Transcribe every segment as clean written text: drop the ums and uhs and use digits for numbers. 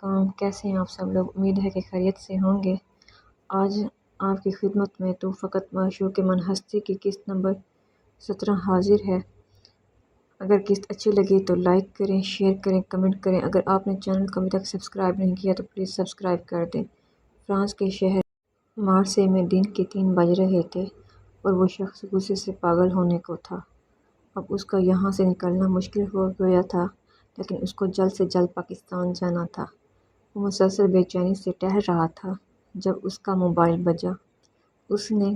السلام، کیسے ہیں آپ سب لوگ؟ امید ہے کہ خیریت سے ہوں گے۔ آج آپ کی خدمت میں تو فقط معشوق من ہستی کی قسط نمبر 17 حاضر ہے۔ اگر قسط اچھی لگی تو لائک کریں، شیئر کریں، کمنٹ کریں۔ اگر آپ نے چینل کو ابھی تک سبسکرائب نہیں کیا تو پلیز سبسکرائب کر دیں۔ فرانس کے شہر مارسے میں دن کے 3 بج رہے تھے اور وہ شخص غصے سے پاگل ہونے کو تھا۔ اب اس کا یہاں سے نکلنا مشکل ہو گیا تھا، لیکن اس کو جلد سے جلد پاکستان جانا تھا۔ وہ مسلسل بے چینی سے ٹہل رہا تھا جب اس کا موبائل بجا۔ اس نے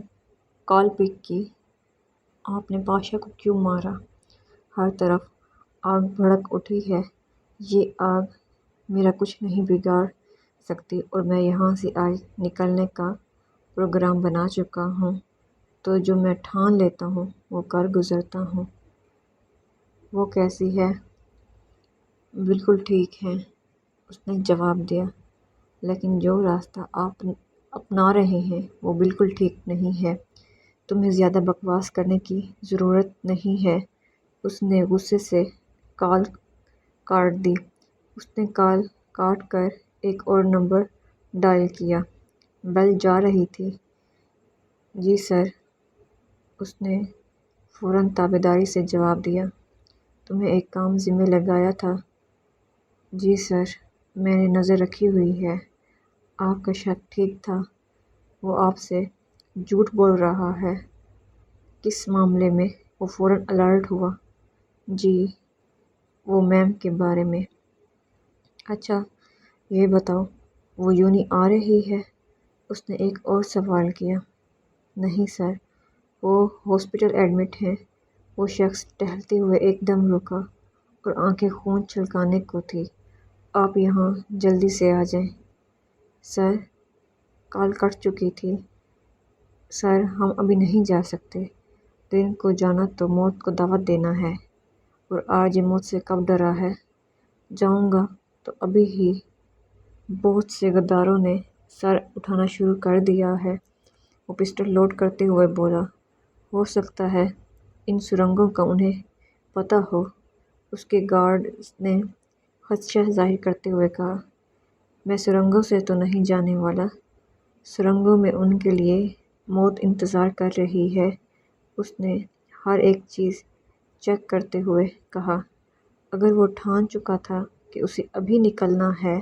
کال پک کی۔ آپ نے پاشا کو کیوں مارا؟ ہر طرف آگ بھڑک اٹھی ہے۔ یہ آگ میرا کچھ نہیں بگاڑ سکتی اور میں یہاں سے آج نکلنے کا پروگرام بنا چکا ہوں، تو جو میں ٹھان لیتا ہوں وہ کر گزرتا ہوں۔ وہ کیسی ہے؟ بالکل ٹھیک ہے، اس نے جواب دیا، لیکن جو راستہ آپ اپنا رہے ہیں وہ بالکل ٹھیک نہیں ہے۔ تمہیں زیادہ بکواس کرنے کی ضرورت نہیں ہے۔ اس نے غصے سے کال کاٹ دی۔ اس نے کال کاٹ کر ایک اور نمبر ڈائل کیا۔ بیل جا رہی تھی۔ جی سر، اس نے فوراً تابعداری سے جواب دیا۔ تمہیں ایک کام ذمہ لگایا تھا۔ جی سر، میں نے نظر رکھی ہوئی ہے۔ آپ کا شک ٹھیک تھا، وہ آپ سے جھوٹ بول رہا ہے۔ کس معاملے میں؟ وہ فوراً الرٹ ہوا۔ جی، وہ میم کے بارے میں۔ اچھا، یہ بتاؤ وہ یونی آ رہی ہے؟ اس نے ایک اور سوال کیا۔ نہیں سر، وہ ہاسپٹل ایڈمٹ ہیں۔ وہ شخص ٹہلتے ہوئے ایک دم رکا اور آنکھیں خون چھلکانے کو تھی۔ آپ یہاں جلدی سے آ جائیں۔ سر، کال کٹ چکی تھی۔ سر، ہم ابھی نہیں جا سکتے۔ دن کو جانا تو موت کو دعوت دینا ہے، اور آج یہ موت سے کب ڈرا ہے؟ جاؤں گا تو ابھی ہی بہت سے غداروں نے سر اٹھانا شروع کر دیا ہے۔ وہ پسٹل لوڈ کرتے ہوئے بولا۔ ہو سکتا ہے ان سرنگوں کا انہیں پتہ ہو، اس کے گارڈ نے خدشہ ظاہر کرتے ہوئے کہا۔ میں سرنگوں سے تو نہیں جانے والا۔ سرنگوں میں ان کے لیے موت انتظار کر رہی ہے، اس نے ہر ایک چیز چیک کرتے ہوئے کہا۔ اگر وہ ٹھان چکا تھا کہ اسے ابھی نکلنا ہے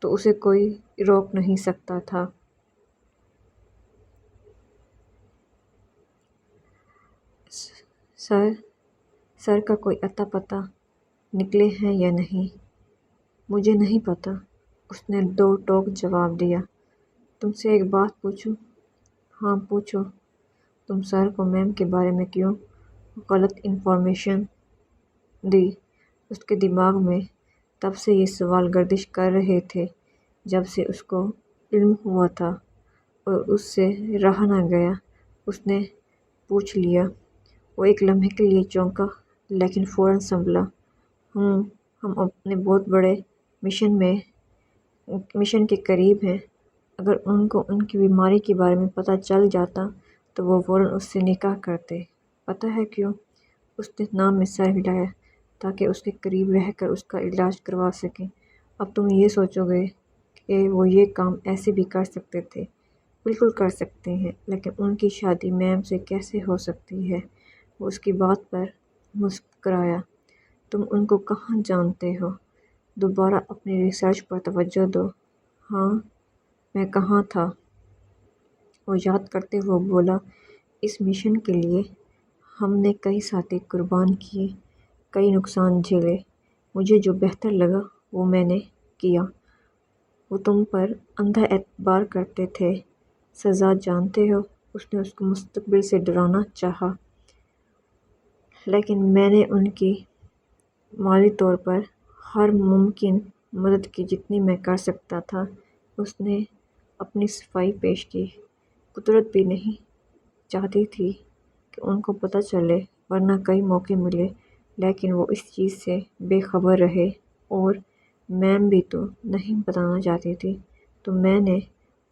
تو اسے کوئی روک نہیں سکتا تھا۔ سر کا کوئی اتا پتہ نکلے ہیں یا نہیں؟ مجھے نہیں پتہ، اس نے دو ٹوک جواب دیا۔ تم سے ایک بات پوچھوں؟ ہاں پوچھو۔ تم سر کو میم کے بارے میں کیوں غلط انفارمیشن دی؟ اس کے دماغ میں تب سے یہ سوال گردش کر رہے تھے جب سے اس کو علم ہوا تھا، اور اس سے رہا نہ گیا۔ اس نے پوچھ لیا۔ وہ ایک لمحے کے لیے چونکا، لیکن فوراً سنبھلا۔ ہم اپنے بہت بڑے مشن کے قریب ہیں۔ اگر ان کو ان کی بیماری کے بارے میں پتہ چل جاتا تو وہ فوراً اس سے نکاح کرتے۔ پتہ ہے کیوں؟ اس نے نام میں سر ہلایا۔ تاکہ اس کے قریب رہ کر اس کا علاج کروا سکیں۔ اب تم یہ سوچو گے کہ وہ یہ کام ایسے بھی کر سکتے تھے۔ بالکل کر سکتے ہیں، لیکن ان کی شادی میم سے کیسے ہو سکتی ہے؟ وہ اس کی بات پر مسکرایا۔ تم ان کو کہاں جانتے ہو؟ دوبارہ اپنی ریسرچ پر توجہ دو۔ ہاں، میں کہاں تھا؟ وہ یاد کرتے ہوئے بولا۔ اس مشن کے لیے ہم نے کئی ساتھی قربان کیے، کئی نقصان جھیلے۔ مجھے جو بہتر لگا وہ میں نے کیا۔ وہ تم پر اندھا اعتبار کرتے تھے۔ سزا جانتے ہو؟ اس نے اس کو مستقبل سے ڈرانا چاہا۔ لیکن میں نے ان کی مالی طور پر ہر ممکن مدد کی جتنی میں کر سکتا تھا۔ اس نے اپنی صفائی پیش کی۔ قدرت بھی نہیں چاہتی تھی کہ ان کو پتہ چلے، ورنہ کئی موقع ملے، لیکن وہ اس چیز سے بے خبر رہے، اور میم بھی تو نہیں بتانا چاہتی تھی، تو میں نے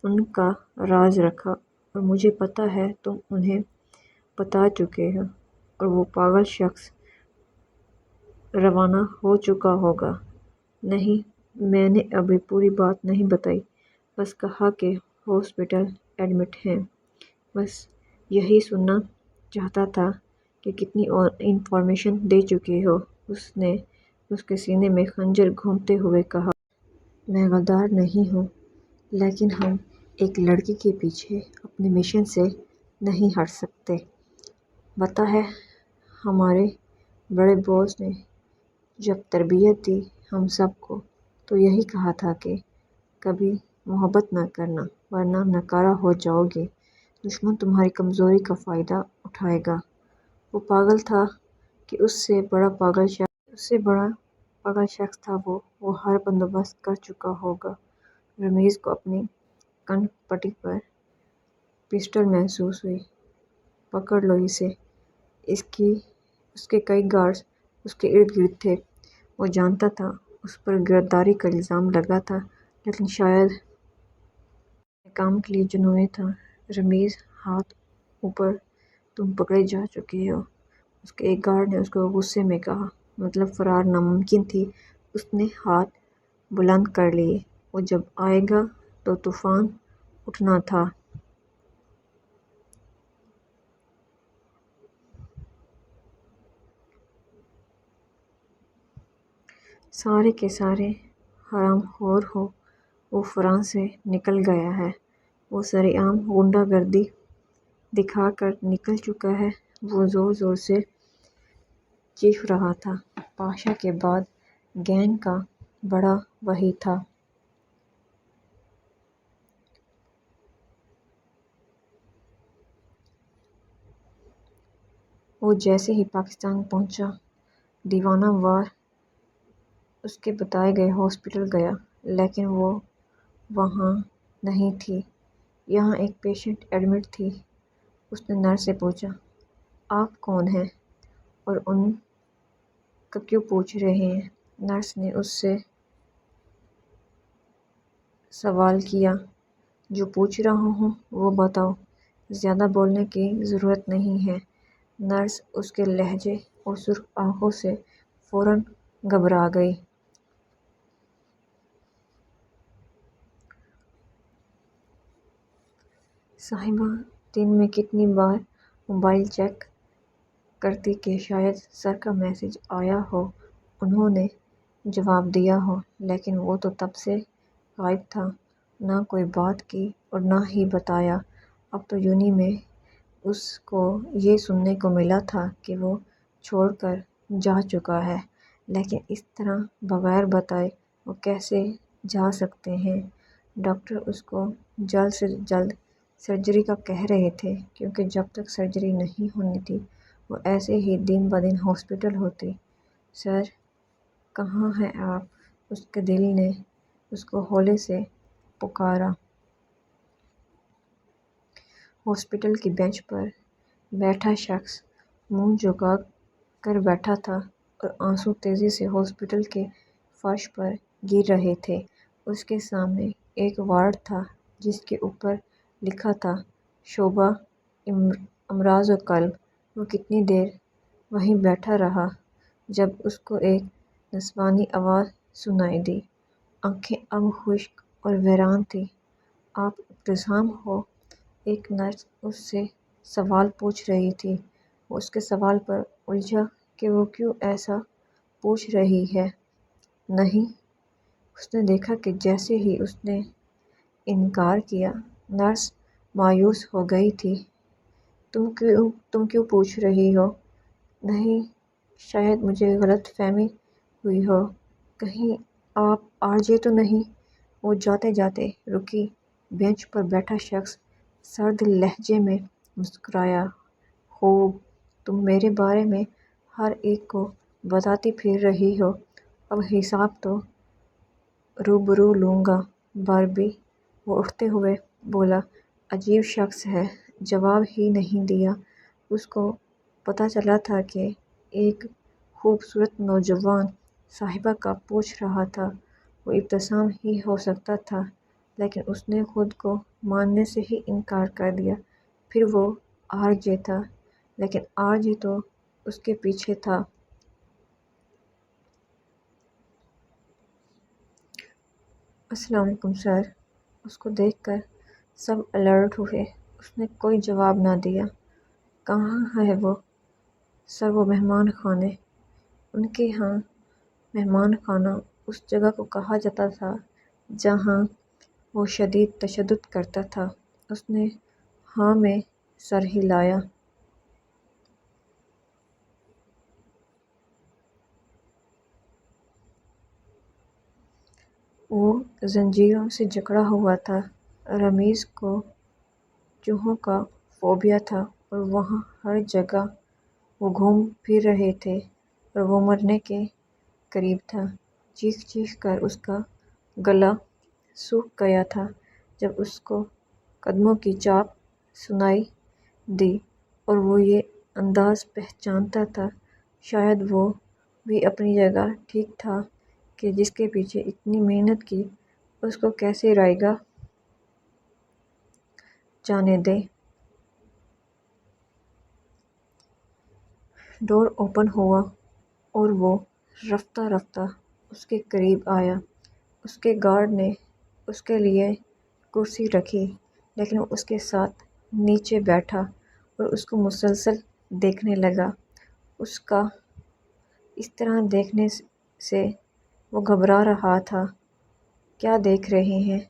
ان کا راز رکھا، اور مجھے پتہ ہے تم انہیں بتا چکے ہو، اور وہ پاگل شخص روانہ ہو چکا ہوگا۔ نہیں، میں نے ابھی پوری بات نہیں بتائی، بس کہا کہ ہاسپٹل ایڈمٹ ہیں۔ بس یہی سننا چاہتا تھا کہ کتنی اور انفارمیشن دے چکے ہو۔ اس نے اس کے سینے میں خنجر گھومتے ہوئے کہا، میں غدار نہیں ہوں، لیکن ہم ایک لڑکی کے پیچھے اپنے مشن سے نہیں ہٹ سکتے۔ پتہ ہے، ہمارے بڑے باس نے جب تربیت دی ہم سب کو، تو یہی کہا تھا کہ کبھی محبت نہ کرنا، ورنہ ناکارہ ہو جاؤ گے۔ دشمن تمہاری کمزوری کا فائدہ اٹھائے گا۔ وہ پاگل تھا کہ اس سے بڑا پاگل شخص تھا وہ ہر بندوبست کر چکا ہوگا۔ رمیز کو اپنی کن پٹی پر پسٹل محسوس ہوئی۔ پکڑ لو اسے۔ اس کے کئی گارڈز اس کے ارد گرد تھے۔ وہ جانتا تھا اس پر گرفتاری کا الزام لگا تھا، لیکن شاید اپنے کام کے لیے جنونی تھا۔ رمیز، ہاتھ اوپر، تم پکڑے جا چکے ہو، اس کے ایک گارڈ نے اس کو غصے میں کہا۔ مطلب فرار ناممکن تھی۔ اس نے ہاتھ بلند کر لیے۔ وہ جب آئے گا تو طوفان اٹھنا تھا۔ سارے کے سارے حرام خور ہو، وہ فرانس سے نکل گیا ہے۔ وہ سرعام غنڈہ گردی دکھا کر نکل چکا ہے۔ وہ زور زور سے چیخ رہا تھا۔ پاشا کے بعد گینگ کا بڑا وہی تھا۔ وہ جیسے ہی پاکستان پہنچا، دیوانہ وار اس کے بتائے گئے ہاسپٹل گیا، لیکن وہ وہاں نہیں تھی۔ یہاں ایک پیشنٹ ایڈمٹ تھی۔ اس نے نرس سے پوچھا، آپ کون ہیں اور ان کا کیوں پوچھ رہے ہیں؟ نرس نے اس سے سوال کیا، جو پوچھ رہا ہوں وہ بتاؤ، زیادہ بولنے کی ضرورت نہیں ہے۔ نرس اس کے لہجے اور سرخ آنکھوں سے فوراً گھبرا گئی۔ صاحبہ دن میں کتنی بار موبائل چیک کرتی کہ شاید سر کا میسج آیا ہو۔ انہوں نے جواب دیا ہو، لیکن وہ تو تب سے غائب تھا۔ نہ کوئی بات کی اور نہ ہی بتایا۔ اب تو یونی میں اس کو یہ سننے کو ملا تھا کہ وہ چھوڑ کر جا چکا ہے، لیکن اس طرح بغیر بتائے وہ کیسے جا سکتے ہیں؟ ڈاکٹر اس کو جلد سے جلد سرجری کا کہہ رہے تھے، کیونکہ جب تک سرجری نہیں ہونی تھی وہ ایسے ہی دن بدن ہاسپٹل ہوتی۔ سر، کہاں ہیں آپ؟ اس کے دل نے اس کو ہولے سے پکارا۔ ہاسپٹل کی بینچ پر بیٹھا شخص منہ جھکا کر بیٹھا تھا اور آنسو تیزی سے ہاسپٹل کے فرش پر گر رہے تھے۔ اس کے سامنے ایک وارڈ تھا جس کے اوپر لکھا تھا شعبہ امراض قلب۔ وہ کتنی دیر وہیں بیٹھا رہا، جب اس کو ایک نسوانی آواز سنائی دی۔ آنکھیں اب خشک اور ویران تھیں۔ آپ ابتسام ہو؟ ایک نرس اس سے سوال پوچھ رہی تھی۔ وہ اس کے سوال پر الجھا کہ وہ کیوں ایسا پوچھ رہی ہے۔ نہیں، اس نے دیکھا کہ جیسے ہی اس نے انکار کیا، نرس مایوس ہو گئی تھی۔ تم کیوں پوچھ رہی ہو؟ نہیں، شاید مجھے غلط فہمی ہوئی ہو۔ کہیں آپ آرجے تو نہیں؟ وہ جاتے جاتے رکی۔ بینچ پر بیٹھا شخص سرد لہجے میں مسکرایا، خوب، تم میرے بارے میں ہر ایک کو بتاتی پھر رہی ہو۔ اب حساب تو روبرو لوں گا، باربی۔ وہ اٹھتے ہوئے بولا، عجیب شخص ہے، جواب ہی نہیں دیا۔ اس کو پتہ چلا تھا کہ ایک خوبصورت نوجوان صاحبہ کا پوچھ رہا تھا۔ وہ ابتسام ہی ہو سکتا تھا، لیکن اس نے خود کو ماننے سے ہی انکار کر دیا۔ پھر وہ آر جے تھا، لیکن آر جے تو اس کے پیچھے تھا۔ السلام علیکم سر۔ اس کو دیکھ کر سب الرٹ ہوئے۔ اس نے کوئی جواب نہ دیا۔ کہاں ہے وہ؟ سر وہ مہمان خانے۔ ان کے ہاں مہمان خانہ اس جگہ کو کہا جاتا تھا جہاں وہ شدید تشدد کرتا تھا۔ اس نے ہاں میں سر ہلایا۔ وہ زنجیروں سے جکڑا ہوا تھا۔ رمیز کو چوہوں کا فوبیا تھا اور وہاں ہر جگہ وہ گھوم پھر رہے تھے اور وہ مرنے کے قریب تھا۔ چیخ چیخ کر اس کا گلا سوکھ گیا تھا جب اس کو قدموں کی چاپ سنائی دی اور وہ یہ انداز پہچانتا تھا۔ شاید وہ بھی اپنی جگہ ٹھیک تھا کہ جس کے پیچھے اتنی محنت کی اس کو کیسے رائے گا؟ جانے دے۔ ڈور اوپن ہوا اور وہ رفتہ رفتہ اس کے قریب آیا۔ اس کے گارڈ نے اس کے لیے کرسی رکھی لیکن وہ اس کے ساتھ نیچے بیٹھا اور اس کو مسلسل دیکھنے لگا۔ اس کا اس طرح دیکھنے سے وہ گھبرا رہا تھا۔ کیا دیکھ رہے ہیں؟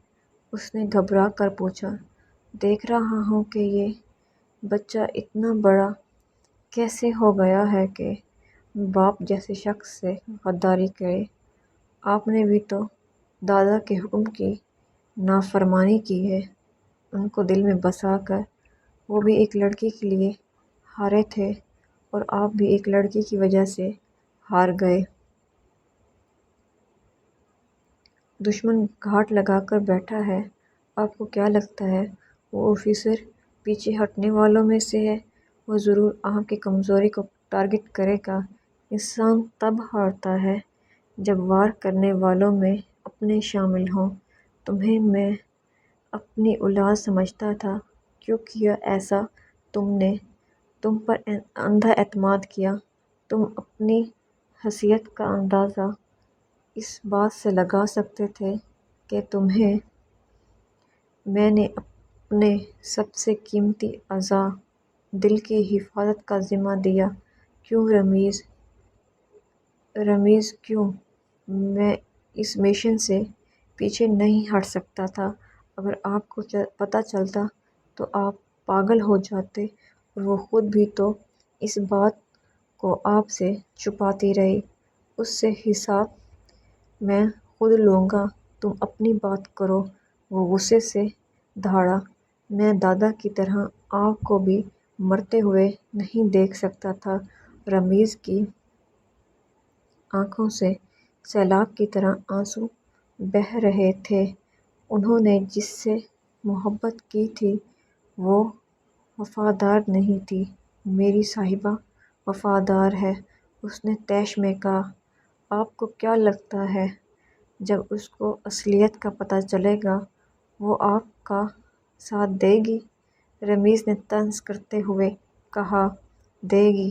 اس نے گھبرا کر پوچھا۔ دیکھ رہا ہوں کہ یہ بچہ اتنا بڑا کیسے ہو گیا ہے کہ باپ جیسے شخص سے غداری کرے۔ آپ نے بھی تو دادا کے حکم کی نافرمانی کی ہے۔ ان کو دل میں بسا کر وہ بھی ایک لڑکی کے لیے ہارے تھے اور آپ بھی ایک لڑکی کی وجہ سے ہار گئے۔ دشمن گھاٹ لگا کر بیٹھا ہے۔ آپ کو کیا لگتا ہے وہ آفیسر پیچھے ہٹنے والوں میں سے ہے؟ وہ ضرور آپ کی کمزوری کو ٹارگٹ کرے گا۔ انسان تب ہارتا ہے جب وار کرنے والوں میں اپنے شامل ہوں۔ تمہیں میں اپنی اولاد سمجھتا تھا۔ کیوں کیا ایسا تم نے؟ تم پر اندھا اعتماد کیا۔ تم اپنی حیثیت کا اندازہ اس بات سے لگا سکتے تھے کہ تمہیں میں نے اپنے سب سے قیمتی اعضاء دل کی حفاظت کا ذمہ دیا۔ کیوں رمیز؟ رمیز کیوں؟ میں اس مشن سے پیچھے نہیں ہٹ سکتا تھا۔ اگر آپ کو پتہ چلتا تو آپ پاگل ہو جاتے اور وہ خود بھی تو اس بات کو آپ سے چھپاتی رہی۔ اس سے حساب میں خود لوں گا۔ تم اپنی بات کرو۔ وہ غصے سے دھاڑا۔ میں دادا کی طرح آپ کو بھی مرتے ہوئے نہیں دیکھ سکتا تھا۔ رمیز کی آنکھوں سے سیلاب کی طرح آنسو بہہ رہے تھے۔ انہوں نے جس سے محبت کی تھی وہ وفادار نہیں تھی۔ میری صاحبہ وفادار ہے، اس نے طیش میں کہا۔ آپ کو کیا لگتا ہے جب اس کو اصلیت کا پتہ چلے گا وہ آپ کا ساتھ دے گی؟ رمیز نے طنز کرتے ہوئے کہا۔ دے گی،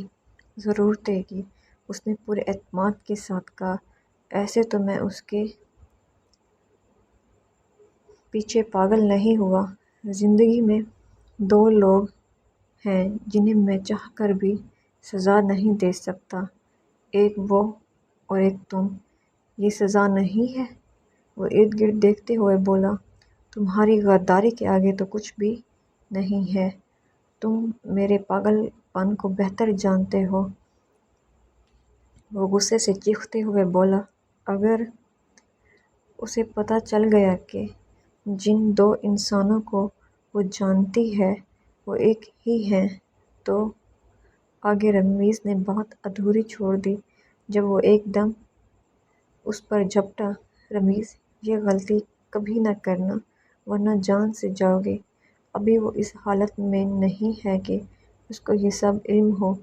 ضرور دے گی، اس نے پورے اعتماد کے ساتھ کہا۔ ایسے تو میں اس کے پیچھے پاگل نہیں ہوا۔ زندگی میں دو لوگ ہیں جنہیں میں چاہ کر بھی سزا نہیں دے سکتا، ایک وہ اور ایک تم۔ یہ سزا نہیں ہے؟ وہ ارد گرد دیکھتے ہوئے بولا۔ تمہاری غداری کے آگے تو کچھ بھی نہیں ہے۔ تم میرے پاگل پن کو بہتر جانتے ہو۔ وہ غصے سے چیختے ہوئے بولا۔ اگر اسے پتہ چل گیا کہ جن دو انسانوں کو وہ جانتی ہے وہ ایک ہی ہیں تو؟ آگے رمیز نے بات ادھوری چھوڑ دی جب وہ ایک دم اس پر جھپٹا۔ رمیز، یہ غلطی کبھی نہ کرنا ورنہ جان سے جاؤ گے۔ ابھی وہ اس حالت میں نہیں ہے کہ اس کو یہ سب علم ہو۔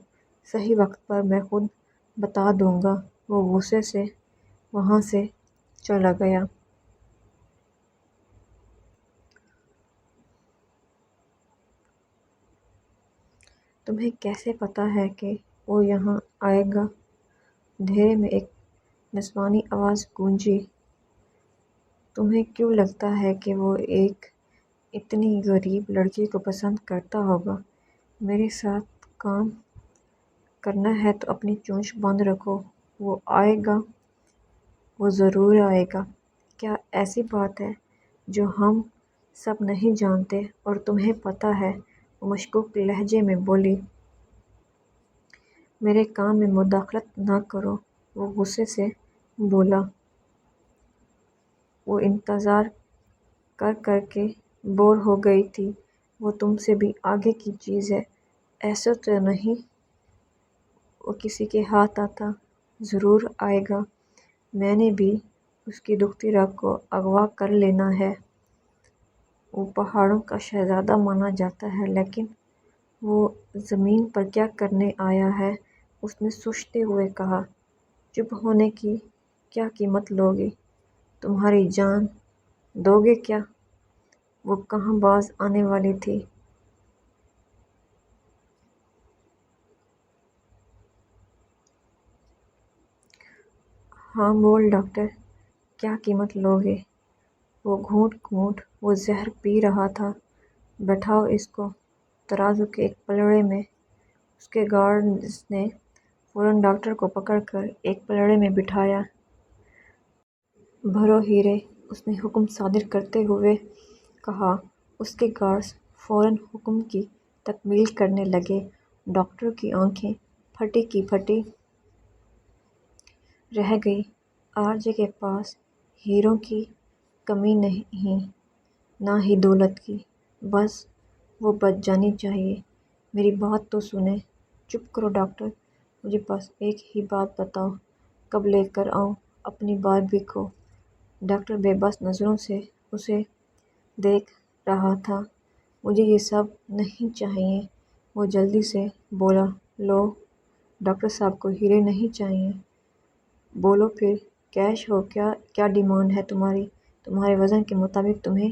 صحیح وقت پر میں خود بتا دوں گا۔ وہ غصے سے وہاں سے چلا گیا۔ تمہیں کیسے پتہ ہے کہ وہ یہاں آئے گا؟ اندھیرے میں ایک نسوانی آواز گونجی۔ تمہیں کیوں لگتا ہے کہ وہ ایک اتنی غریب لڑکی کو پسند کرتا ہوگا؟ میرے ساتھ کام کرنا ہے تو اپنی چونچ بند رکھو۔ وہ آئے گا، وہ ضرور آئے گا۔ کیا ایسی بات ہے جو ہم سب نہیں جانتے اور تمہیں پتہ ہے؟ وہ مشکوک لہجے میں بولی۔ میرے کام میں مداخلت نہ کرو، وہ غصے سے بولا۔ وہ انتظار کر کر کے بور ہو گئی تھی۔ وہ تم سے بھی آگے کی چیز ہے، ایسا تو نہیں وہ کسی کے ہاتھ آتا؟ ضرور آئے گا، میں نے بھی اس کی دکھتی رگ کو اغوا کر لینا ہے۔ وہ پہاڑوں کا شہزادہ مانا جاتا ہے، لیکن وہ زمین پر کیا کرنے آیا ہے؟ اس نے سوچتے ہوئے کہا۔ چپ ہونے کی کیا قیمت لوگے؟ تمہاری جان دو گے کیا؟ وہ کہاں باز آنے والی تھی؟ ہاں بول ڈاکٹر، کیا قیمت لوگے؟ وہ گھونٹ گھونٹ وہ زہر پی رہا تھا۔ بٹھاؤ اس کو ترازو کے ایک پلڑے میں۔ اس کے گارڈز نے فوراً ڈاکٹر کو پکڑ کر ایک پلڑے میں بٹھایا۔ بھرو ہیرے، اس نے حکم صادر کرتے ہوئے کہا۔ اس کے گارڈز فوراً حکم کی تکمیل کرنے لگے۔ ڈاکٹر کی آنکھیں پھٹی کی پھٹی رہ گئی۔ آرجے کے پاس ہیروں کی کمی نہیں، نہ ہی دولت کی، بس وہ بچ جانی چاہیے۔ میری بات تو سنیں۔ چپ کرو ڈاکٹر، مجھے بس ایک ہی بات بتاؤ، کب لے کر آؤں اپنی باربی کو؟ ڈاکٹر بے بس نظروں سے اسے دیکھ رہا تھا۔ مجھے یہ سب نہیں چاہیے، وہ جلدی سے بولا۔ لو، ڈاکٹر صاحب کو ہیرے نہیں چاہیے؟ بولو پھر، کیش ہو کیا ڈیمانڈ ہے تمہاری؟ تمہارے وزن کے مطابق تمہیں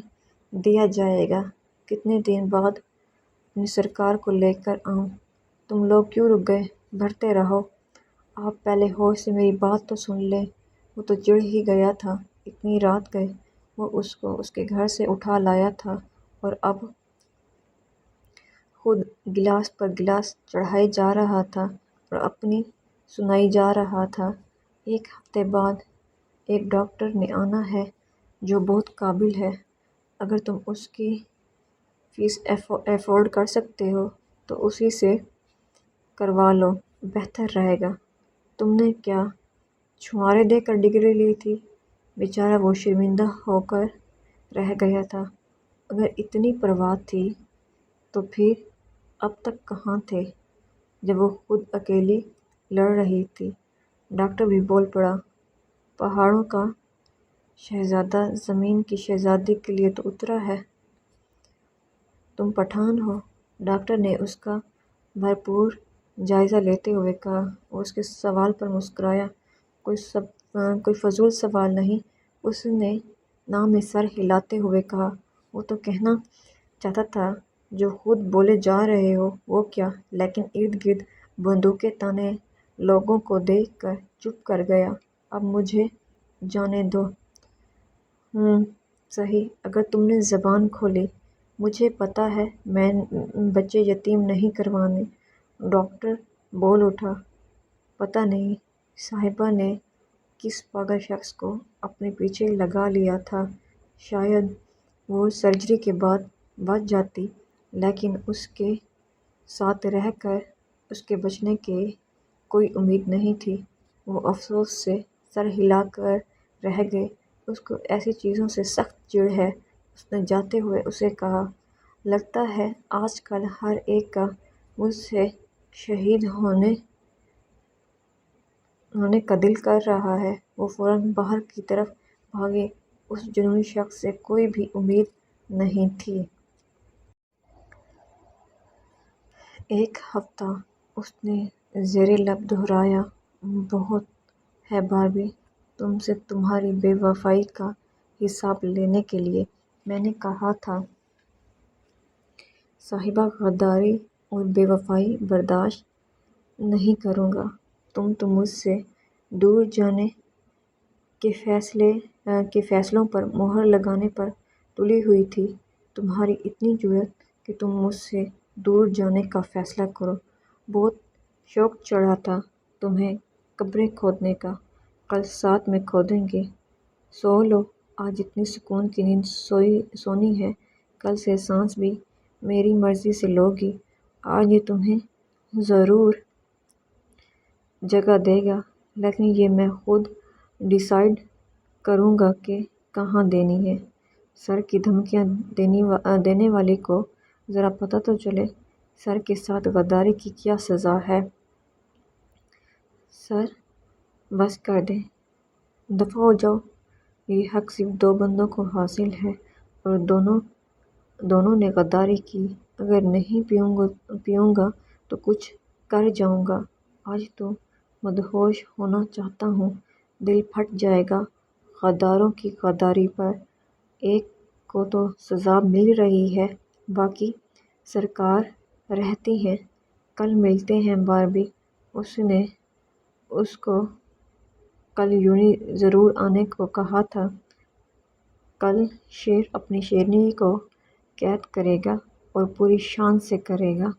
دیا جائے گا۔ کتنے دن بعد اپنی سرکار کو لے کر آؤں؟ تم لوگ کیوں رک گئے؟ بھرتے رہو۔ آپ پہلے ہوش سے میری بات تو سن لیں۔ وہ تو چڑھ ہی گیا تھا، اتنی رات گئے وہ اس کو اس کے گھر سے اٹھا لایا تھا اور اب خود گلاس پر گلاس چڑھائے جا رہا تھا اور اپنی سنائی جا رہا تھا۔ ایک ہفتے بعد ایک ڈاکٹر نے آنا ہے جو بہت قابل ہے۔ اگر تم اس کی فیس افورڈ کر سکتے ہو تو اسی سے کروا لو، بہتر رہے گا۔ تم نے کیا چھوارے دے کر ڈگری لی تھی؟ بیچارہ وہ شرمندہ ہو کر رہ گیا تھا۔ اگر اتنی پرواہ تھی تو پھر اب تک کہاں تھے جب وہ خود اکیلی لڑ رہی تھی؟ ڈاکٹر بھی بول پڑا۔ پہاڑوں کا شہزادہ زمین کی شہزادی کے لیے تو اترا ہے۔ تم پٹھان ہو؟ ڈاکٹر نے اس کا بھرپور جائزہ لیتے ہوئے کہا۔ وہ اس کے سوال پر مسکرایا۔ کوئی فضول سوال نہیں، اس نے نہ میں سر ہلاتے ہوئے کہا۔ وہ تو کہنا چاہتا تھا جو خود بولے جا رہے ہو وہ کیا، لیکن ارد گرد بندوقیں تانے لوگوں کو دیکھ کر چپ کر گیا۔ اب مجھے جانے دو۔ صحیح، اگر تم نے زبان کھولی۔ مجھے پتہ ہے میں بچے یتیم نہیں کروانے۔ ڈاکٹر بول اٹھا۔ پتہ نہیں صاحبہ نے کس پاگل شخص کو اپنے پیچھے لگا لیا تھا۔ شاید وہ سرجری کے بعد بچ جاتی، لیکن اس کے ساتھ رہ کر اس کے بچنے کی کوئی امید نہیں تھی۔ وہ افسوس سے سر ہلا کر رہ گئے۔ اس کو ایسی چیزوں سے سخت چڑ ہے۔ اس نے جاتے ہوئے اسے کہا۔ لگتا ہے آج کل ہر ایک کا مجھ سے شہید ہونے کا دل کر رہا ہے۔ وہ فوراً باہر کی طرف بھاگے۔ اس جنونی شخص سے کوئی بھی امید نہیں تھی۔ ایک ہفتہ اس نے زیر لب دہرایا۔ بہت ہے باربی، تم سے تمہاری بے وفائی کا حساب لینے کے لیے میں نے کہا تھا۔ صاحبہ، غداری اور بے وفائی برداشت نہیں کروں گا۔ تم تو مجھ سے دور جانے کے فیصلے کے فیصلوں پر مہر لگانے پر تلی ہوئی تھی۔ تمہاری اتنی جرأت کہ تم مجھ سے دور جانے کا فیصلہ کرو۔ بہت شوق چڑھا تھا تمہیں قبریں کھودنے کا۔ کل ساتھ میں کھودیں گے۔ سو لو، آج اتنی سکون کی نیند سونی ہے، کل سے سانس بھی میری مرضی سے لوگی۔ آج یہ تمہیں ضرور جگہ دے گا، لیکن یہ میں خود ڈیسائیڈ کروں گا کہ کہاں دینی ہے۔ سر کی دھمکیاں دینے والے کو ذرا پتہ تو چلے سر کے ساتھ غداری کی کیا سزا ہے۔ سر، بس کر دیں، دفعہ ہو جاؤ۔ یہ حق صرف دو بندوں کو حاصل ہے اور دونوں نے غداری کی۔ اگر نہیں پیوں گا تو کچھ کر جاؤں گا۔ آج تو مدہوش ہونا چاہتا ہوں۔ دل پھٹ جائے گا غداروں کی غداری پر۔ ایک کو تو سزا مل رہی ہے، باقی سرکار رہتی ہیں۔ کل ملتے ہیں باربی۔ اس کو کل یونی ضرور آنے کو کہا تھا۔ کل شیر اپنی شیرنی کو قید کرے گا اور پوری شان سے کرے گا۔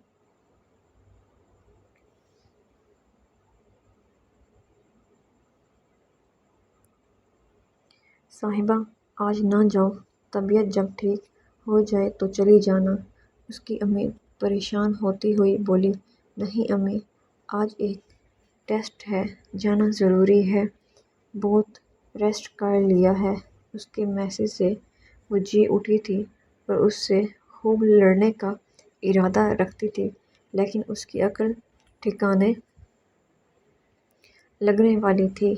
صاحبہ، آج نہ جاؤ، طبیعت جب ٹھیک ہو جائے تو چلی جانا۔ اس کی امی پریشان ہوتی ہوئی بولی۔ نہیں امی، آج ایک ٹیسٹ ہے، جانا ضروری ہے۔ بہت ریسٹ کر لیا ہے۔ اس کے میسج سے وہ جی اٹھی تھی اور اس سے خوب لڑنے کا ارادہ رکھتی تھی، لیکن اس کی عقل ٹھکانے لگنے والی تھی۔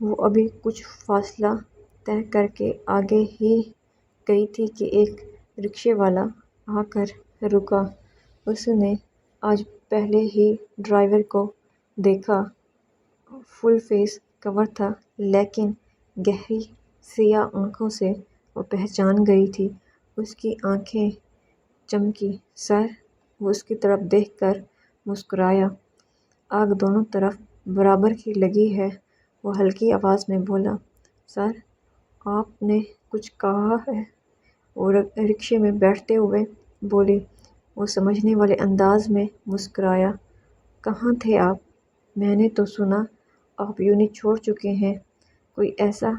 وہ ابھی کچھ فاصلہ طے کر کے آگے ہی گئی تھی کہ ایک رکشے والا آ کر رکا۔ اس نے آج پہلے ہی ڈرائیور کو دیکھا۔ فل فیس کور تھا، لیکن گہری سیاہ آنکھوں سے وہ پہچان گئی تھی۔ اس کی آنکھیں چمکی۔ سر، وہ اس کی طرف دیکھ کر مسکرایا۔ آگ دونوں طرف برابر کی لگی ہے، وہ ہلکی آواز میں بولا۔ سر، آپ نے کچھ کہا ہے؟ وہ رکشے میں بیٹھتے ہوئے بولی۔ وہ سمجھنے والے انداز میں مسکرایا۔ کہاں تھے آپ؟ میں نے تو سنا آپ یونی چھوڑ چکے ہیں۔ کوئی ایسا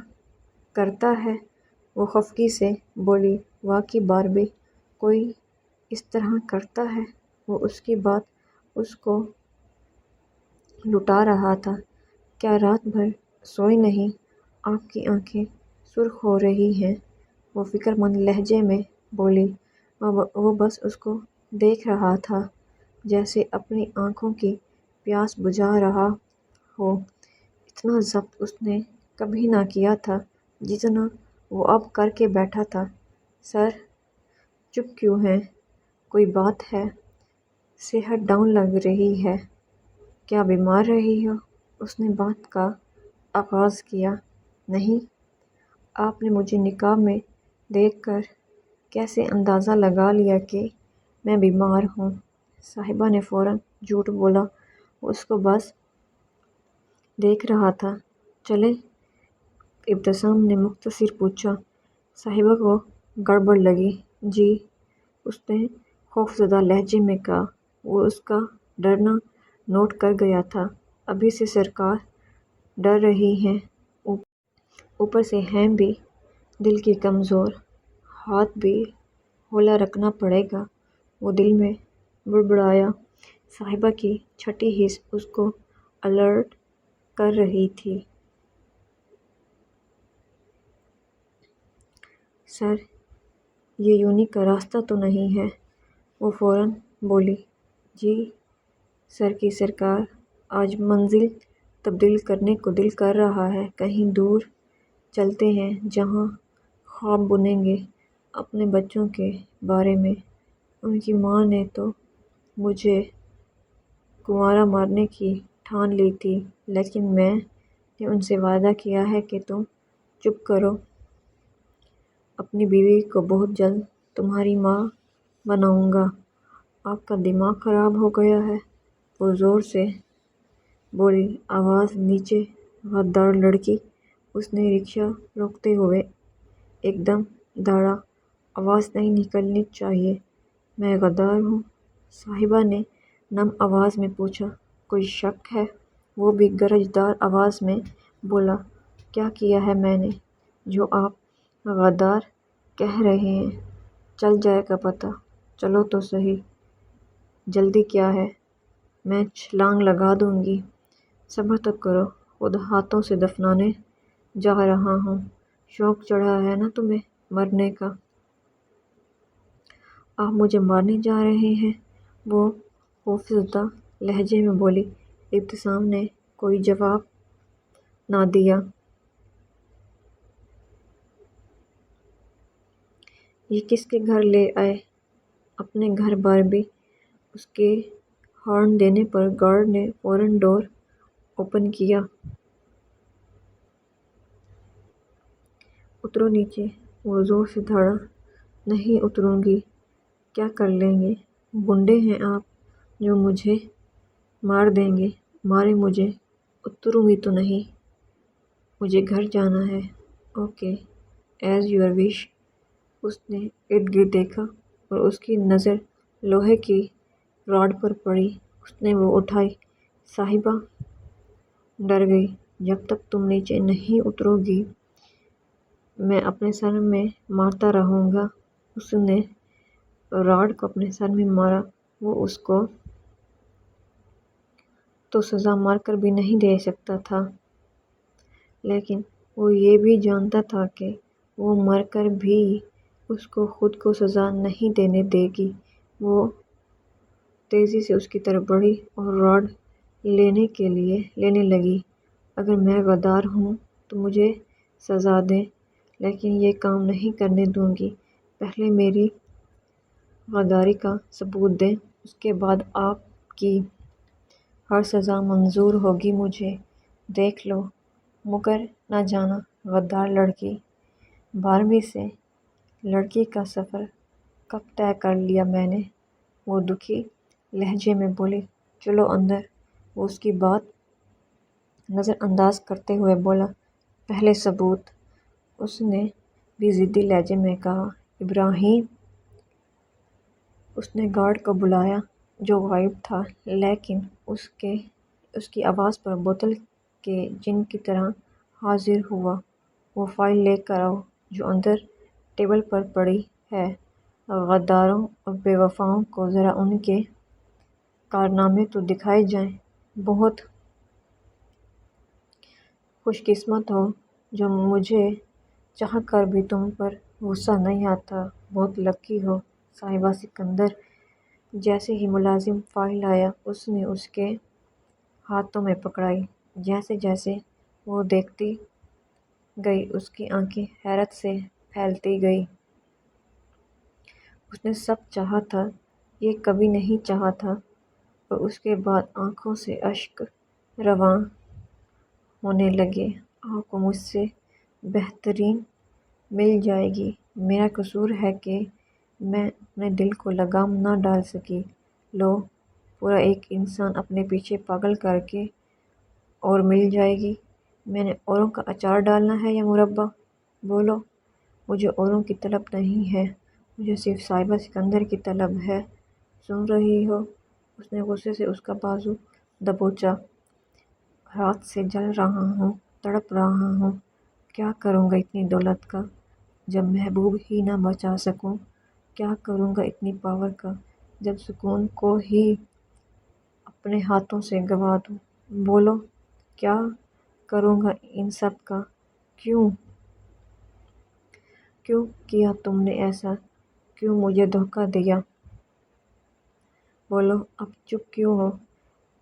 کرتا ہے؟ وہ خفگی سے بولی۔ واقعی باربی، کوئی اس طرح کرتا ہے؟ وہ اس کی بات اس کو لٹا رہا تھا۔ کیا رات بھر سوئی نہیں؟ آپ کی آنکھیں سرخ ہو رہی ہیں، وہ فکر مند لہجے میں بولی۔ وہ بس اس کو دیکھ رہا تھا، جیسے اپنی آنکھوں کی پیاس بجھا رہا ہو۔ اتنا ضبط اس نے کبھی نہ کیا تھا جتنا وہ اب کر کے بیٹھا تھا۔ سر، چپ کیوں ہیں؟ کوئی بات ہے؟ صحت ڈاؤن لگ رہی ہے۔ کیا بیمار رہی ہو؟ اس نے بات کا آغاز کیا۔ نہیں، آپ نے مجھے نقاب میں دیکھ کر کیسے اندازہ لگا لیا کہ میں بیمار ہوں؟ صاحبہ نے فوراً جھوٹ بولا۔ وہ اس کو بس دیکھ رہا تھا۔ چلیں؟ ابتسام نے مختصر پوچھا۔ صاحبہ کو گڑبڑ لگی۔ جی، اس نے خوفزدہ لہجے میں کہا۔ وہ اس کا ڈرنا نوٹ کر گیا تھا۔ ابھی سے سرکار ڈر رہی ہیں، اوپر سے ہیں بھی دل کی کمزور، ہاتھ بھی ہولے رکھنا پڑے گا، وہ دل میں بڑبڑایا۔ صاحبہ کی چھٹی حس اس کو الرٹ کر رہی تھی۔ سر، یہ یونی کا راستہ تو نہیں ہے؟ وہ فوراً بولی۔ جی سر کی سرکار، آج منزل تبدیل کرنے کو دل کر رہا ہے۔ کہیں دور چلتے ہیں جہاں خواب بنیں گے اپنے بچوں کے بارے میں۔ ان کی ماں نے تو مجھے کنوارا مارنے کی ٹھان لی تھی، لیکن میں نے ان سے وعدہ کیا ہے کہ تم چپ کرو۔ اپنی بیوی کو بہت جلد تمہاری ماں بناؤں گا۔ آپ کا دماغ خراب ہو گیا ہے؟ وہ زور سے بولی، آواز نیچے غدار لڑکی، اس نے رکشہ روکتے ہوئے ایک دم دھاڑا، آواز نہیں نکلنی چاہیے، میں غدار ہوں؟ صاحبہ نے نم آواز میں پوچھا۔ کوئی شک ہے؟ وہ بھی گرجدار آواز میں بولا۔ کیا کیا ہے میں نے؟ جو آپ غدار کہہ رہے ہیں، چل جائے گا پتہ۔ چلو تو صحیح، جلدی کیا ہے؟ میں چھلانگ لگا دوں گی۔ صبر تو کرو، خود ہاتھوں سے دفنانے جا رہا ہوں۔ شوق چڑھا ہے نا تمہیں مرنے کا؟ آپ مجھے مارنے جا رہے ہیں؟ وہ خوفزدہ لہجے میں بولی۔ ابتسام نے کوئی جواب نہ دیا۔ یہ کس کے گھر لے آئے؟ اپنے گھر باربی۔ اس کے ہارن دینے پر گارڈ نے فوراً ڈور اوپن کیا۔ اترو نیچے۔ وہ زور سے دھاڑا۔ نہیں اتروں گی۔ کیا کر لیں گے؟ گنڈے ہیں آپ جو مجھے مار دیں گے؟ مارے مجھے، اتروں گی تو نہیں۔ مجھے گھر جانا ہے۔ Okay, as your wish. اس نے ارد گرد دیکھا اور اس کی نظر لوہے کی راڈ پر پڑی۔ اس نے وہ اٹھائی۔ صاحبہ ڈر گئی۔ جب تک تم نیچے نہیں اترو گی میں اپنے سر میں مارتا رہوں گا۔ اس نے راڈ کو اپنے سر میں مارا۔ وہ اس کو تو سزا مار کر بھی نہیں دے سکتا تھا، لیکن وہ یہ بھی جانتا تھا کہ وہ مر کر بھی اس کو خود کو سزا نہیں دینے دے گی۔ وہ تیزی سے اس کی طرف بڑھی اور راڈ لینے لگی۔ اگر میں غدار ہوں تو مجھے سزا دیں، لیکن یہ کام نہیں کرنے دوں گی۔ پہلے میری غداری کا ثبوت دیں، اس کے بعد آپ کی ہر سزا منظور ہوگی مجھے۔ دیکھ لو، مکر نہ جانا غدار لڑکی۔ 12ویں سے لڑکی کا سفر کب طے کر لیا میں نے؟ وہ دکھی لہجے میں بولی۔ چلو اندر۔ وہ اس کی بات نظر انداز کرتے ہوئے بولا۔ پہلے ثبوت، اس نے بھی ضدی لہجے میں کہا۔ ابراہیم۔ اس نے گارڈ کو بلایا جو غائب تھا، لیکن اس کی آواز پر بوتل کے جن کی طرح حاضر ہوا۔ وہ فائل لے کر آؤ جو اندر ٹیبل پر پڑی ہے۔ غداروں اور بے وفاؤں کو ذرا ان کے کارنامے تو دکھائے جائیں۔ بہت خوش قسمت ہو جو مجھے چاہ کر بھی تم پر غصہ نہیں آتا۔ بہت لکی ہو صاحبہ سکندر۔ جیسے ہی ملازم فائل آیا اس نے اس کے ہاتھوں میں پکڑائی۔ جیسے جیسے وہ دیکھتی گئی اس کی آنکھیں حیرت سے پھیلتی گئی۔ اس نے سب چاہا تھا، یہ کبھی نہیں چاہا تھا۔ اور اس کے بعد آنکھوں سے اشک رواں ہونے لگے۔ آپ کو مجھ سے بہترین مل جائے گی۔ میرا قصور ہے کہ میں اپنے دل کو لگام نہ ڈال سکی۔ لو، پورا ایک انسان اپنے پیچھے پاگل کر کے اور مل جائے گی۔ میں نے اوروں کا اچار ڈالنا ہے یا مربع؟ بولو۔ مجھے اوروں کی طلب نہیں ہے، مجھے صرف صاحبہ سکندر کی طلب ہے۔ سن رہی ہو؟ اس نے غصے سے اس کا بازو دبوچا۔ رات سے جل رہا ہوں، تڑپ رہا ہوں۔ کیا کروں گا اتنی دولت کا جب محبوب ہی نہ بچا سکوں؟ کیا کروں گا اتنی پاور کا جب سکون کو ہی اپنے ہاتھوں سے گنوا دوں؟ بولو، کیا کروں گا ان سب کا؟ کیوں کیا تم نے ایسا؟ کیوں مجھے دھوکہ دیا؟ بولو، اب چپ کیوں ہو؟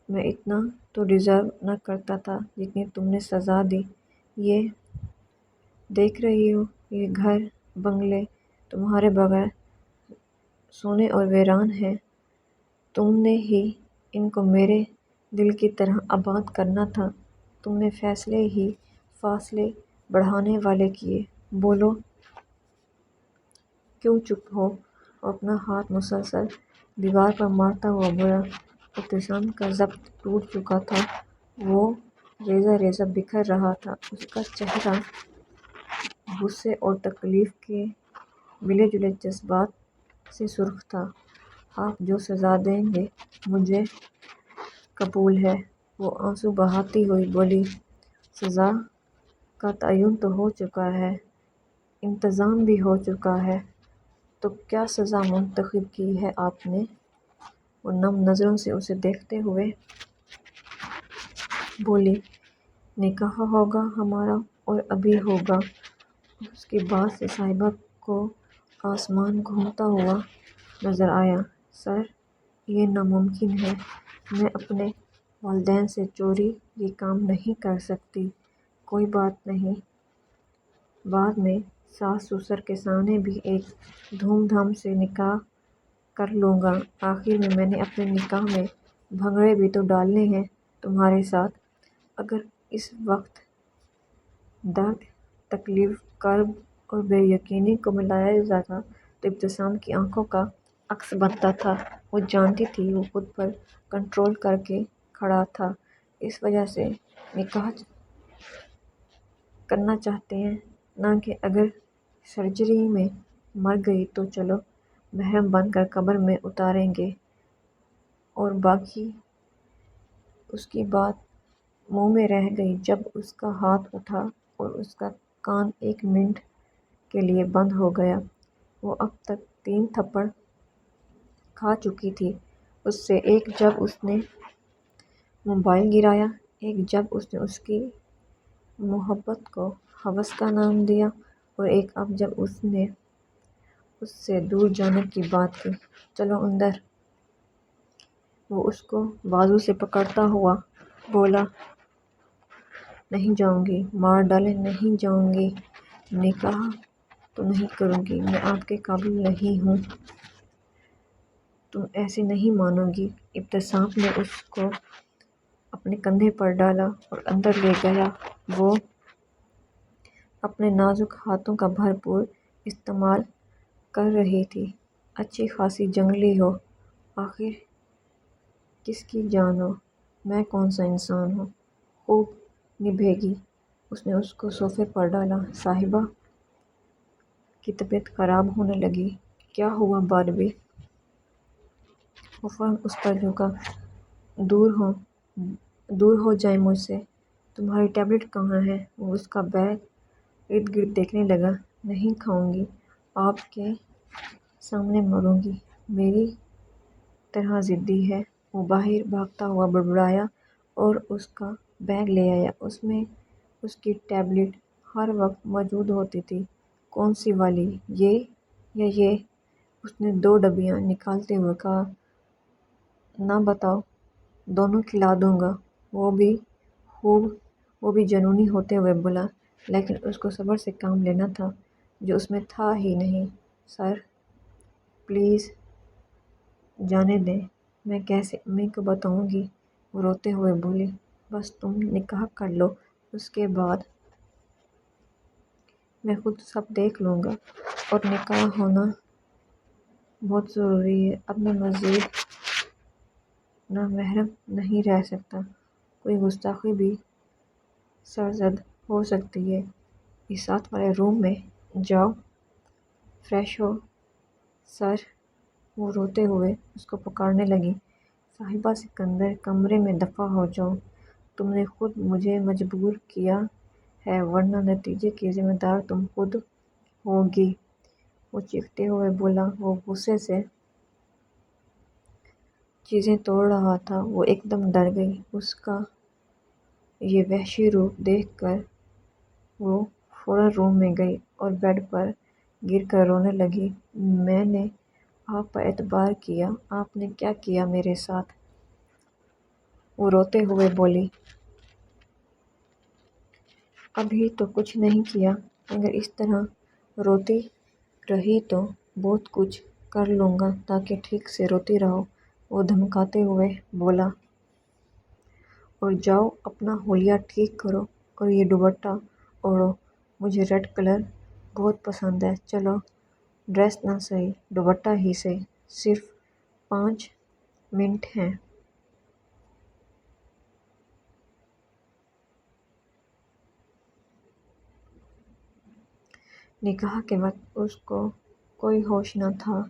میں اتنا تو ڈیزرو نہ کرتا تھا جتنی تم نے سزا دی۔ یہ دیکھ رہی ہو، یہ گھر بنگلے تمہارے بغیر سونے اور ویران ہیں۔ تم نے ہی ان کو میرے دل کی طرح آباد کرنا تھا۔ تم نے فیصلے ہی فاصلے بڑھانے والے کیے۔ بولو، کیوں چپ ہو؟ وہ اپنا ہاتھ مسلسل دیوار پر مارتا ہوا بولا۔ ابتسام کا ضبط ٹوٹ چکا تھا۔ وہ ریزہ ریزہ بکھر رہا تھا۔ اس کا چہرہ غصے اور تکلیف کے ملے جلے جذبات سے سرخ تھا۔ آپ جو سزا دیں گے مجھے قبول ہے، وہ آنسو بہاتی ہوئی بولی۔ سزا کا تعین تو ہو چکا ہے، انتظام بھی ہو چکا ہے، تو کیا سزا منتخب کی ہے آپ نے؟ وہ نم نظروں سے اسے دیکھتے ہوئے بولی، نکاح ہوگا ہمارا، اور ابھی ہوگا۔ اس کی بات سے صاحبہ کو آسمان گھومتا ہوا نظر آیا۔ سر، یہ ناممکن ہے، میں اپنے والدین سے چوری یہ کام نہیں کر سکتی۔ کوئی بات نہیں، بعد میں ساس سسر کے سامنے بھی ایک دھوم دھام سے نکاح کر لوں گا۔ آخر میں نے اپنے نکاح میں بھنگڑے بھی تو ڈالنے ہیں تمہارے ساتھ۔ اگر اس وقت درد، تکلیف، کرب اور بے یقینی کو ملایا جاتا تو ابتسام کی آنکھوں کا عکس بنتا تھا۔ وہ جانتی تھی وہ خود پر کنٹرول کر کے کھڑا تھا، اس وجہ سے نکاح کرنا چاہتے ہیں، نہ کہ اگر سرجری میں مر گئی تو چلو محرم بن کر قبر میں اتاریں گے۔ اور باقی اس کی بات منہ میں رہ گئی جب اس کا ہاتھ اٹھا اور اس کا کان ایک منٹ کے لیے بند ہو گیا۔ وہ اب تک 3 تھپڑ کھا چکی تھی اس سے، ایک جب اس نے موبائل گرایا، ایک جب اس نے اس کی محبت کو ہوس کا نام دیا، اور ایک اب جب اس نے اس سے دور جانے کی بات کی۔ چلو اندر۔ وہ اس کو بازو سے پکڑتا ہوا بولا، نہیں جاؤں گی، مار ڈالیں نہیں جاؤں گی، نکاح تو نہیں کروں گی، میں آپ کے قابل نہیں ہوں، تم ایسے نہیں مانو گی۔ ابتسام نے اس کو اپنے کندھے پر ڈالا اور اندر لے گیا۔ وہ اپنے نازک ہاتھوں کا بھرپور استعمال کر رہی تھی۔ اچھی خاصی جنگلی ہو، آخر کس کی جان ہو، میں کون سا انسان ہوں، خوب نبھے گی۔ اس نے اس کو صوفے پر ڈالا۔ صاحبہ کی طبیعت خراب ہونے لگی۔ کیا ہوا باربی؟ وہ فوراً اس پر جھکا۔ دور ہو جائیں مجھ سے، تمہاری ٹیبلٹ کہاں ہے؟ وہ اس کا بیگ ارد گرد دیکھنے لگا۔ نہیں کھاؤں گی، آپ کے سامنے مروں گی، میری طرح ضدی ہے۔ وہ باہر بھاگتا ہوا بڑبڑایا اور اس کا بیگ لے آیا۔ اس میں اس کی ٹیبلٹ ہر وقت موجود ہوتی تھی۔ کون سی والی، یہ یا یہ؟ اس نے 2 ڈبیاں نکالتے ہوئے کہا۔ نہ بتاؤ، دونوں کھلا دوں گا۔ وہ بھی جنونی ہوتے ہوئے بولا، لیکن اس کو صبر سے کام لینا تھا جو اس میں تھا ہی نہیں۔ سر پلیز جانے دیں، میں کیسے امی کو بتاؤں گی؟ وہ روتے ہوئے بولی۔ بس تم نکاح کر لو، اس کے بعد میں خود سب دیکھ لوں گا، اور نکاح ہونا بہت ضروری ہے، اب میں مزید نامحرم نہیں رہ سکتا، کوئی گستاخی بھی سرزد ہو سکتی ہے۔ اس ساتھ والے روم میں جاؤ، فریش ہو۔ سر، وہ روتے ہوئے اس کو پکارنے لگی۔ صاحبہ سکندر، کمرے میں دفع ہو جاؤ، تم نے خود مجھے مجبور کیا ہے، ورنہ نتیجے کی ذمہ دار تم خود ہوگی۔ وہ چیختے ہوئے بولا۔ وہ غصے سے چیزیں توڑ رہا تھا۔ وہ ایک دم ڈر گئی۔ اس کا یہ وحشی روپ دیکھ کر وہ فوراً روم میں گئی اور بیڈ پر گر کر رونے لگی۔ میں نے آپ پر اعتبار کیا، آپ نے کیا کیا میرے ساتھ؟ وہ روتے ہوئے بولی۔ ابھی تو کچھ نہیں کیا، اگر اس طرح روتی رہی تو بہت کچھ کر لوں گا تاکہ ٹھیک سے روتی رہو، وہ دھمکاتے ہوئے بولا۔ اور جاؤ اپنا حلیہ ٹھیک کرو اور یہ دوپٹہ اوڑھو، مجھے ریڈ کلر بہت پسند ہے۔ چلو، ڈریس نہ صحیح، دوپٹہ ہی صحیح، صرف 5 منٹ ہیں۔ نکاح کے وقت اس کو کوئی ہوش نہ تھا،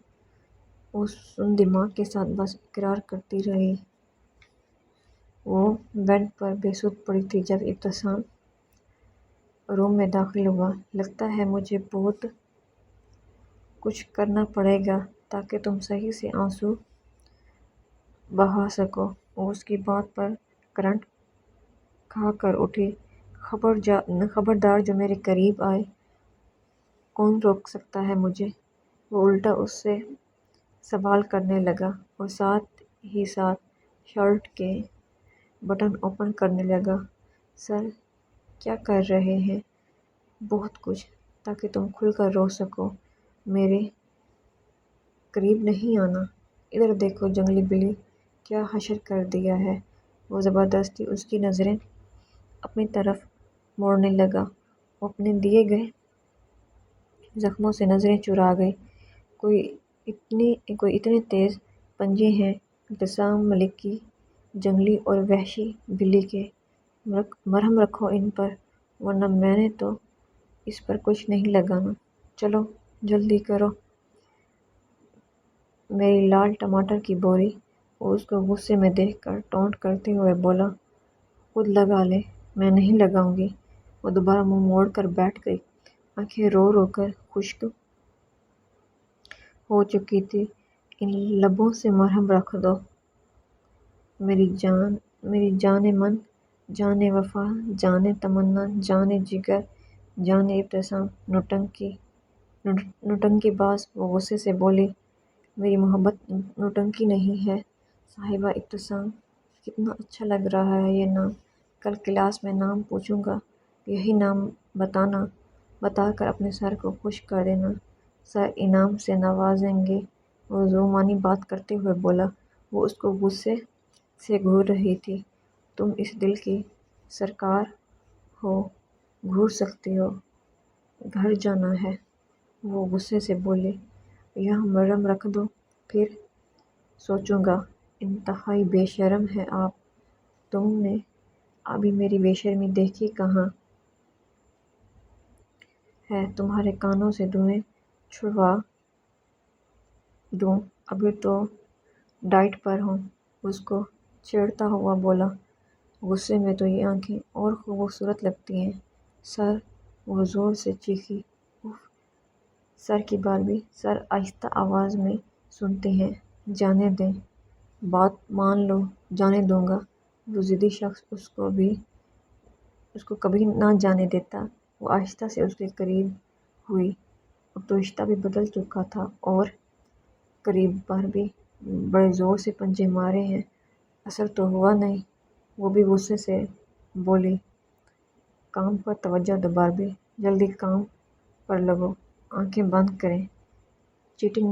وہ سن دماغ کے ساتھ بس اقرار کرتی رہی۔ وہ بیڈ پر بے سود پڑی تھی جب ابتسام روم میں داخل ہوا۔ لگتا ہے مجھے بہت کچھ کرنا پڑے گا تاکہ تم صحیح سے آنسو بہا سکو۔ وہ اس کی بات پر کرنٹ کھا کر اٹھی۔ خبردار جو میرے قریب آئے، کون روک سکتا ہے مجھے؟ وہ الٹا اس سے سوال کرنے لگا اور ساتھ ہی ساتھ شرٹ کے بٹن اوپن کرنے لگا۔ سر کیا کر رہے ہیں؟ بہت کچھ، تاکہ تم کھل کر رو سکو۔ میرے قریب نہیں آنا۔ ادھر دیکھو جنگلی بلی، کیا حشر کر دیا ہے۔ وہ زبردستی اس کی نظریں اپنی طرف موڑنے لگا۔ وہ اپنے دیے گئے زخموں سے نظریں چرا گئی۔ کوئی اتنے تیز پنجے ہیں ابتسام ملک کی، جنگلی اور وحشی بلی کے۔ مرہم رکھو ان پر، ورنہ میں نے تو اس پر کچھ نہیں لگانا۔ چلو جلدی کرو میری لال ٹماٹر کی بوری۔ وہ اس کو غصے میں دیکھ کر ٹونٹ کرتے ہوئے بولا، خود لگا لے، میں نہیں لگاؤں گی۔ وہ دوبارہ منہ موڑ کر بیٹھ گئی۔ آنکھیں رو رو کر خشک ہو چکی تھی۔ ان لبوں سے مرہم رکھ دو میری جان من، جان وفا، جان تمنا، جان جگر، جان ابتسام۔ نوٹنکی باز وہ غصے سے بولی، میری محبت نوٹنکی نہیں ہے صاحبہ ابتسام۔ کتنا اچھا لگ رہا ہے یہ نام۔ کل کلاس میں نام پوچھوں گا، یہی نام بتا کر اپنے سر کو خوش کر دینا، سر انعام سے نوازیں گے۔ وہ ظلمانی بات کرتے ہوئے بولا۔ وہ اس کو غصے سے گھور رہی تھی۔ تم اس دل کی سرکار ہو، گھور سکتی ہو، گھر جانا ہے۔ وہ غصے سے بولی، یہاں مرہم رکھ دو، پھر سوچوں گا۔ انتہائی بے شرم ہے آپ۔ تم نے ابھی میری بے شرمی دیکھی کہاں ہے؟ تمہارے کانوں سے دھوئیں چھڑوا دوں، ابھی تو ڈائٹ پر ہوں۔ اس کو چھیڑتا ہوا بولا۔ غصے میں تو یہ آنکھیں اور خوبصورت لگتی ہیں، سر۔ وہ زور سے چیخی، اف، سر کی بات بھی سر آہستہ آواز میں سنتے ہیں۔ جانے دیں، بات مان لو۔ جانے دوں گا۔ وہ ضدی شخص اس کو کبھی نہ جانے دیتا۔ وہ آہستہ سے اس کے قریب ہوئی۔ اب تو رشتہ بھی بدل چکا تھا اور قریب پر بھی بڑے زور سے پنجے مارے ہیں، اثر تو ہوا نہیں۔ وہ بھی غصے سے بولی، کام پر توجہ دو باربی، جلدی کام پر لگو۔ آنکھیں بند کریں، چیٹنگ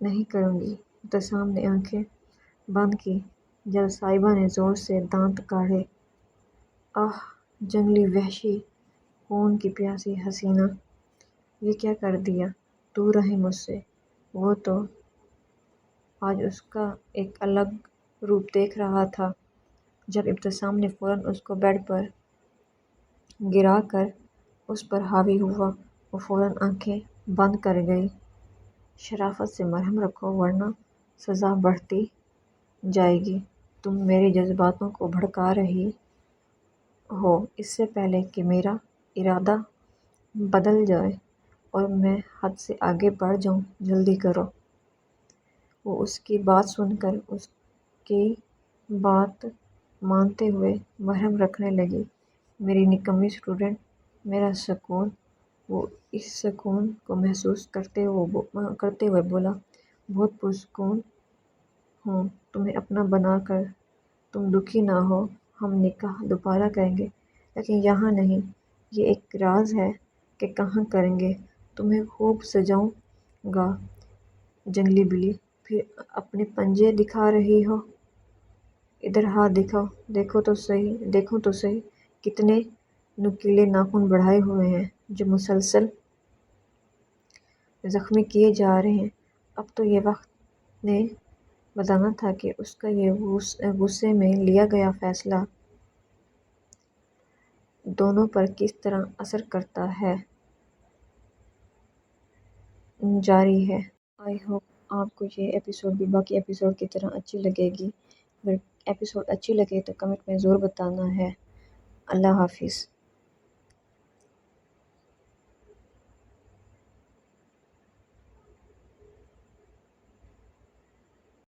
نہیں کروں گی۔ ابتسام نے آنکھیں بند کی۔ جب صاحبہ نے زور سے دانت کاڑھے، آہ، جنگلی وحشی، خون کی پیاسی حسینہ، یہ کیا کر دیا؟ دور رہیں مجھ سے۔ وہ تو آج اس کا ایک الگ روپ دیکھ رہا تھا جب ابتسام نے فوراً اس کو بیڈ پر گرا کر اس پر حاوی ہوا۔ وہ فوراً آنکھیں بند کر گئی۔ شرافت سے مرہم رکھو ورنہ سزا بڑھتی جائے گی۔ تم میرے جذباتوں کو بھڑکا رہی ہو اس سے پہلے کہ میرا ارادہ بدل جائے اور میں حد سے آگے بڑھ جاؤں۔ جلدی کرو۔ وہ اس کی بات سن کر اس کی بات مانتے ہوئے مرہم رکھنے لگی۔ میری نکمی اسٹوڈنٹ، میرا سکون۔ وہ اس سکون کو محسوس کرتے ہوئے بولا، بہت پرسکون ہوں تمہیں اپنا بنا کر۔ تم دکھی نہ ہو، ہم نکاح دوبارہ کریں گے، لیکن یہاں نہیں۔ یہ ایک راز ہے کہ کہاں کریں گے۔ تمہیں خوب سجاؤں گا۔ جنگلی بلی، پھر اپنے پنجے دکھا رہی ہو؟ ادھر ہاتھ دکھاؤ، دیکھوں تو صحیح، کتنے نوکیلے ناخن بڑھائے ہوئے ہیں جو مسلسل زخمی کیے جا رہے ہیں۔ اب تو یہ وقت نے بتانا تھا کہ اس کا یہ غصے میں لیا گیا فیصلہ دونوں پر کس طرح اثر کرتا ہے جاری ہے۔ آئی ہوپ آپ کو یہ ایپیسوڈ بھی باقی ایپیسوڈ کی طرح اچھی لگے گی۔ اگر ایپیسوڈ اچھی لگے تو کمنٹ میں ضرور بتانا ہے۔ اللہ حافظ۔